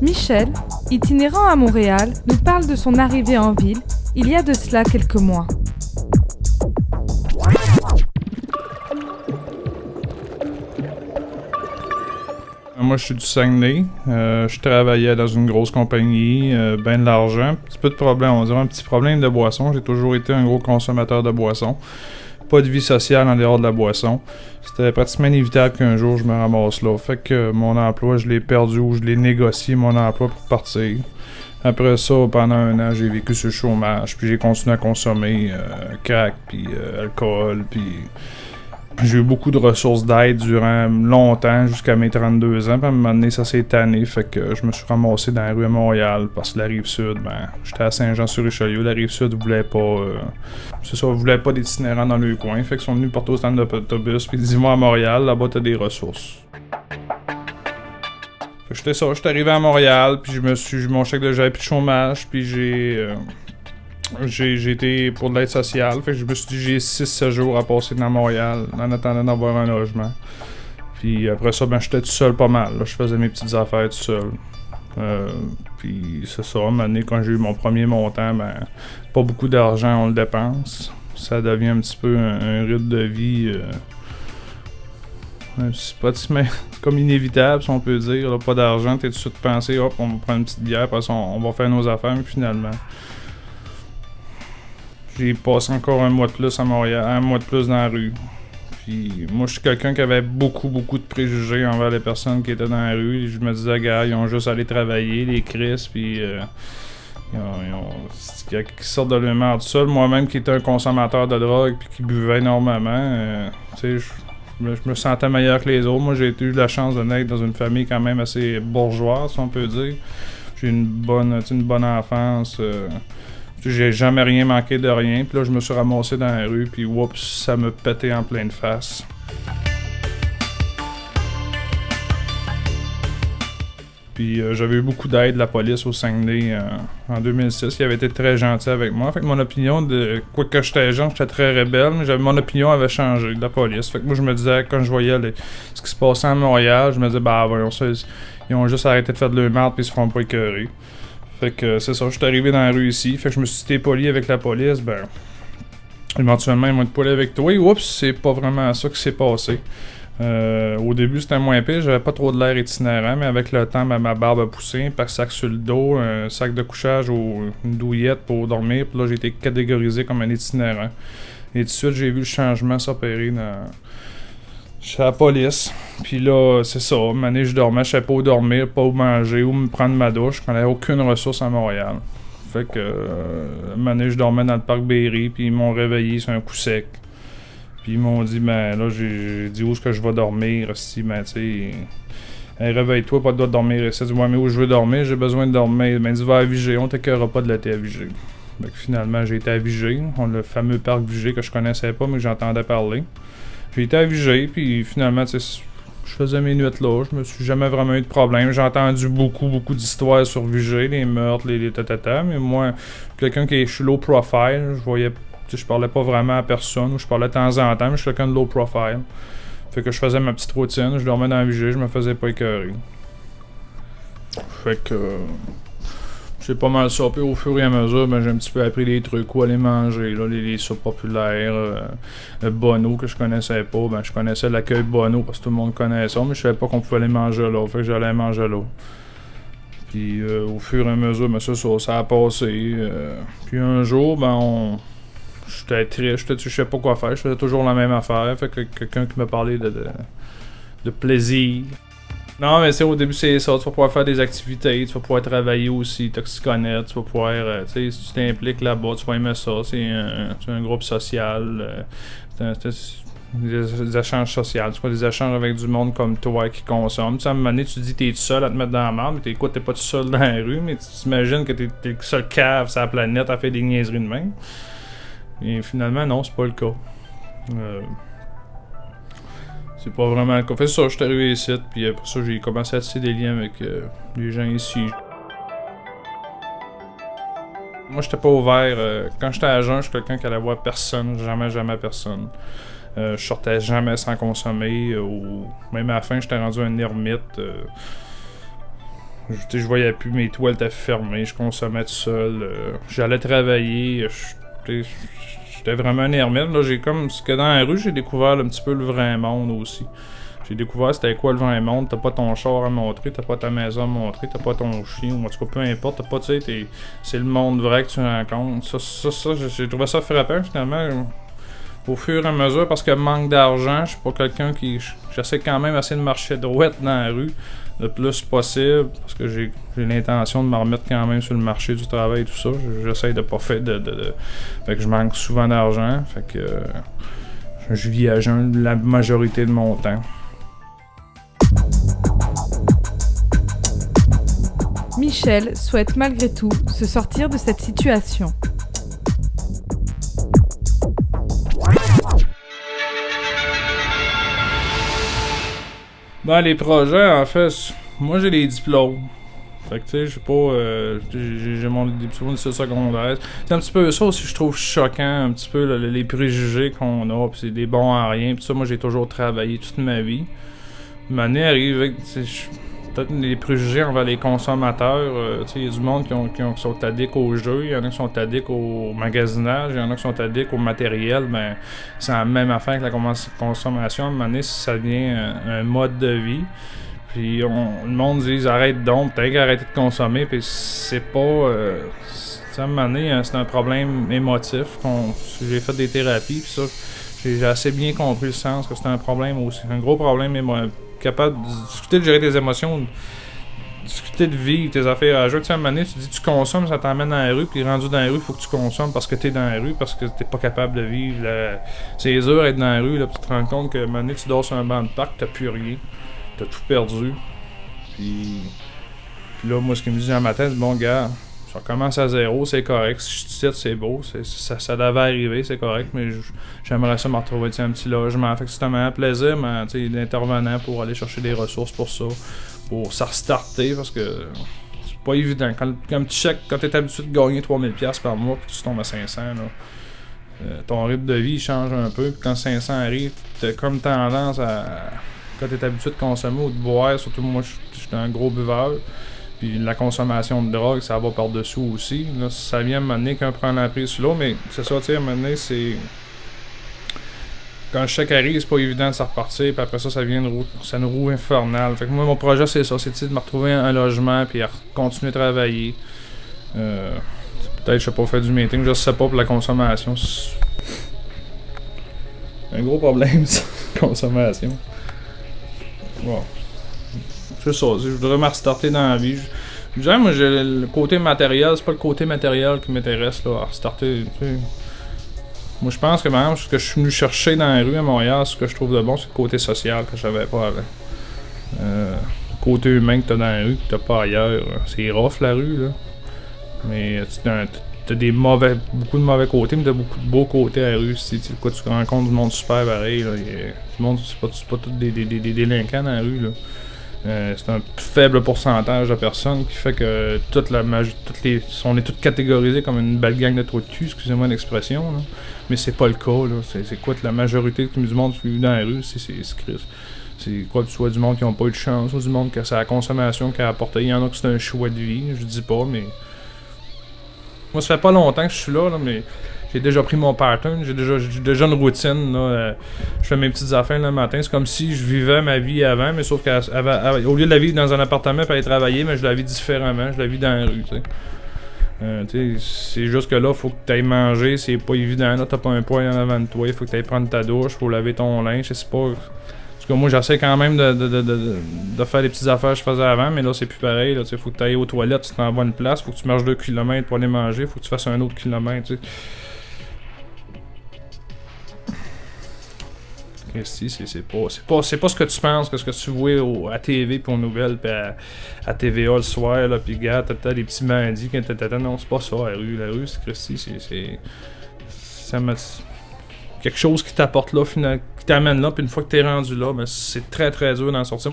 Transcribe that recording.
Michel, itinérant à Montréal, nous parle de son arrivée en ville il y a de cela quelques mois. Moi, je suis du Saguenay. Je travaillais dans une grosse compagnie, ben de l'argent. Un petit peu de problème, on dirait un petit problème de boisson. J'ai toujours été un gros consommateur de boisson. Pas de vie sociale en dehors de la boisson. C'était pratiquement inévitable qu'un jour je me ramasse là. Fait que mon emploi, je l'ai perdu ou je l'ai négocié, mon emploi, pour partir. Après ça, pendant un an, j'ai vécu sur le chômage, puis j'ai continué à consommer crack, puis alcool, puis j'ai eu beaucoup de ressources d'aide durant longtemps, jusqu'à mes 32 ans, puis à un moment donné, ça s'est tanné, fait que je me suis ramassé dans la rue à Montréal, parce que la Rive-Sud, j'étais à Saint-Jean-sur-Richelieu, la Rive-Sud voulait pas, voulait pas d'itinérants dans le coin, fait qu'ils sont venus porter au stand d'autobus, puis ils disent, moi à Montréal, là-bas t'as des ressources. J'étais arrivé à Montréal, puis j'avais plus de chômage, puis j'ai été pour de l'aide sociale, fait que je me suis dit j'ai 6-7 jours à passer dans Montréal en attendant d'avoir un logement. Puis après ça, j'étais tout seul pas mal, là, je faisais mes petites affaires tout seul. Puis c'est ça, à un moment donné, quand j'ai eu mon premier montant, pas beaucoup d'argent, on le dépense. Ça devient un petit peu un rythme de vie... c'est comme inévitable, si on peut dire. Là, pas d'argent, t'es tout de suite pensé, hop, on va prendre une petite bière, après ça, on va faire nos affaires, mais finalement... J'ai passé encore un mois de plus à Montréal, un mois de plus dans la rue. Puis moi, je suis quelqu'un qui avait beaucoup de préjugés envers les personnes qui étaient dans la rue. Je me disais, gars, ils ont juste allé travailler, les Chris, puis qui sortent de l'humain tout seul. Moi-même, qui étais un consommateur de drogue, puis qui buvait énormément, tu sais, je me sentais meilleur que les autres. Moi, j'ai eu la chance de naître dans une famille quand même assez bourgeoise, si on peut dire. J'ai eu une bonne enfance. J'ai jamais rien manqué de rien, puis là je me suis ramassé dans la rue, puis oups, ça me pétait en pleine face. Puis j'avais eu beaucoup d'aide de la police au Saguenay en 2006, qui avait été très gentil avec moi. Fait que mon opinion, quoique j'étais jeune, j'étais très rebelle, mais mon opinion avait changé de la police. Fait que moi je me disais, quand je voyais ce qui se passait à Montréal, je me disais, voyons ça, ils ont juste arrêté de faire de leur merde, puis ils se feront pas écœurer. Fait que c'est ça, je suis arrivé dans la rue ici, fait que je me suis été poli avec la police, éventuellement ils m'ont été poli avec toi, et oups, c'est pas vraiment ça qui s'est passé. Au début c'était moins pire, j'avais pas trop de l'air itinérant, mais avec le temps, ma barbe a poussé, un sac sur le dos, un sac de couchage ou une douillette pour dormir, puis là j'ai été catégorisé comme un itinérant. Et tout de suite j'ai vu le changement s'opérer chez la police. Puis là, c'est ça. Une année, je dormais, je savais pas où dormir, pas où manger, où me prendre ma douche. Je n'avais aucune ressource à Montréal. Fait que, une année, je dormais dans le parc Berry, puis ils m'ont réveillé sur un coup sec. Puis ils m'ont dit, là, j'ai dit où est-ce que je vais dormir, si, tu sais. Réveille-toi, pas de droit de dormir ici. Dis, mais où je veux dormir, j'ai besoin de dormir. Dit, va à Vigée, on t'écœurera pas de l'été à Vigée. Fait que finalement, j'ai été à Vigée, le fameux parc Vigée que je connaissais pas, mais que j'entendais parler. J'ai été à Vigée, puis finalement, tu sais, je faisais mes nuits là, je me suis jamais vraiment eu de problème. J'ai entendu beaucoup d'histoires sur Vigée, les meurtres, les tatata, mais moi, quelqu'un qui est low profile, je parlais pas vraiment à personne, ou je parlais de temps en temps, mais je suis quelqu'un de low profile. Fait que je faisais ma petite routine, je dormais dans Vigée, je me faisais pas écœurer. Fait que... j'ai pas mal ça, puis au fur et à mesure, j'ai un petit peu appris des trucs, où aller manger, là, les soupes populaires, Bono que je connaissais pas, je connaissais l'accueil Bono parce que tout le monde connaissait ça, mais je savais pas qu'on pouvait aller manger là, fait que j'allais manger là. Puis au fur et à mesure, ça a passé. Puis un jour, j'étais triste, je savais pas quoi faire, je faisais toujours la même affaire, fait que quelqu'un qui me parlait de plaisir. Non, mais au début, c'est ça. Tu vas pouvoir faire des activités, tu vas pouvoir travailler aussi, toxiconnette, tu vas pouvoir, si tu t'impliques là-bas, tu vas aimer ça. C'est un groupe social, des échanges sociaux. Tu vois, des échanges avec du monde comme toi qui consomme. Tu sais, à un moment donné, tu te dis que t'es tout seul à te mettre dans la merde, mais t'es pas tout seul dans la rue, mais tu t'imagines que t'es le seul cave sur la planète à faire des niaiseries de même. Et finalement, non, c'est pas le cas. C'est pas vraiment le cas. Fait ça, je suis arrivé ici, puis après ça, j'ai commencé à tisser des liens avec les gens ici. Moi, j'étais pas ouvert. Quand j'étais à jeun, je suis quelqu'un qui allait voir personne, jamais personne. Je sortais jamais sans consommer, ou même à la fin, j'étais rendu un ermite. Je voyais plus, mes toiles étaient fermées, je consommais tout seul. J'allais travailler. J'étais vraiment un ermite. Là, ce que dans la rue, j'ai découvert un petit peu le vrai monde aussi. J'ai découvert c'était quoi le vrai monde. T'as pas ton char à montrer, t'as pas ta maison à montrer, t'as pas ton chien, ou en tout cas peu importe, t'as pas, tu sais, c'est le monde vrai que tu rencontres. Ça, j'ai trouvé ça frappant finalement. Au fur et à mesure, parce que manque d'argent, je suis pas quelqu'un qui. J'essaie quand même assez de marcher droite dans la rue le plus possible, parce que j'ai l'intention de me remettre quand même sur le marché du travail et tout ça. J'essaie de pas faire Fait que je manque souvent d'argent, fait que je vis à jeun la majorité de mon temps. Michel souhaite malgré tout se sortir de cette situation. Dans les projets, en fait, moi j'ai des diplômes. Fait que tu sais, je sais pas, j'ai mon diplôme de secondaire. C'est un petit peu ça aussi, je trouve choquant, un petit peu les préjugés qu'on a, pis c'est des bons à rien. Pis ça, moi j'ai toujours travaillé toute ma vie. Une année arrive avec, peut-être les préjugés envers les consommateurs. Il y a du monde qui sont addicts aux jeux, il y en a qui sont addicts au magasinage, il y en a qui sont addicts au matériel. Ben, c'est la même affaire que la consommation. À un moment donné, ça devient un mode de vie. Puis le monde dit arrête donc, t'as qu'à arrêter de consommer. Puis c'est pas. À un moment donné, c'est un problème émotif. J'ai fait des thérapies, puis ça, j'ai assez bien compris le sens que c'est un problème aussi. Un gros problème émotif. Capable de discuter de gérer tes émotions, discuter de vivre tes affaires à jeu. Tu sais, à un moment donné, tu dis tu consommes, ça t'emmène dans la rue, puis rendu dans la rue, il faut que tu consommes parce que t'es dans la rue, parce que t'es pas capable de vivre. C'est dur d'être dans la rue, là, puis tu te rends compte que à un moment donné, tu dors sur un banc de parc, t'as plus rien, t'as tout perdu. Puis là, moi, ce qu'il me dit dans ma tête, bon, gars, ça recommence à zéro, c'est correct. Si je te cite, c'est beau, ça devait arriver, c'est correct, mais j'aimerais ça me retrouver un petit logement. Fait que c'est un plaisir, d'intervenant pour aller chercher des ressources pour ça, pour ça restarter, parce que c'est pas évident. Quand tu check, quand t'es habitué de gagner 3000$ par mois, puis tu tombes à 500, là, ton rythme de vie change un peu, puis quand 500 arrive, t'as comme tendance à. Quand t'es habitué de consommer ou de boire, surtout moi, je suis un gros buveur. Puis la consommation de drogue, ça va par-dessous aussi. Là, ça vient me mener qu'un prend la prise sur l'autre, mais c'est ça, tu sais, à un moment donné, c'est. Quand le chèque arrive, c'est pas évident de s'en repartir, puis après ça, ça vient une roue infernale. Fait que moi, mon projet, c'est ça, c'est de me retrouver un logement, puis à continuer de travailler. Peut-être, je sais pas, faire du meeting, je sais pas, pour la consommation. C'est un gros problème, ça, consommation. Wow. C'est ça, je voudrais me restarter dans la vie. Je dirais, moi, j'ai le côté matériel, c'est pas le côté matériel qui m'intéresse, là, à restarter, tu sais. Moi, je pense que, par exemple, ce que je suis venu chercher dans la rue à Montréal, ce que je trouve de bon, c'est le côté social que j'avais pas avant. Le côté humain que t'as dans la rue, que t'as pas ailleurs. C'est rough, la rue, là. Mais t'as beaucoup de mauvais côtés, mais t'as beaucoup de beaux côtés à la rue. Tu rencontres du monde super pareil, là. Du monde, c'est pas tous des délinquants dans la rue, là. C'est un faible pourcentage de personnes qui fait que on est toutes catégorisés comme une belle gang de trous de cul, excusez-moi l'expression, là. Mais c'est pas le cas, là. C'est quoi la majorité du monde qui vit dans la rue, c'est quoi, soit du monde qui n'a pas eu de chance, soit du monde que c'est la consommation qui a apporté. Il y en a que c'est un choix de vie, je dis pas, mais. Moi, ça fait pas longtemps que je suis là, mais j'ai déjà pris mon pattern, j'ai déjà une routine, là. Je fais mes petites affaires le matin, c'est comme si je vivais ma vie avant, mais sauf qu'au lieu de la vivre dans un appartement et aller travailler, mais je la vis différemment, je la vis dans la rue, tu sais. C'est juste que là, faut que tu ailles manger, c'est pas évident, là, t'as pas un poêle en avant de toi, il faut que tu ailles prendre ta douche, faut laver ton linge, je sais pas. Parce que moi, j'essaie quand même de faire les petites affaires que je faisais avant, mais là, c'est plus pareil, là, tu sais, faut que tu ailles aux toilettes, tu t'envoies une place, faut que tu marches 2 km pour aller manger, faut que tu fasses un autre kilomètre, tu sais. C'est pas ce que tu penses, que ce que tu vois à TV pour aux nouvelles, pis à TVA le soir, là, pis gars, t'as des petits bandits, non, c'est pas ça, la rue, c'est Christy, c'est quelque chose qui t'apporte là, qui t'amène là, puis une fois que t'es rendu là, ben, c'est très très dur d'en sortir.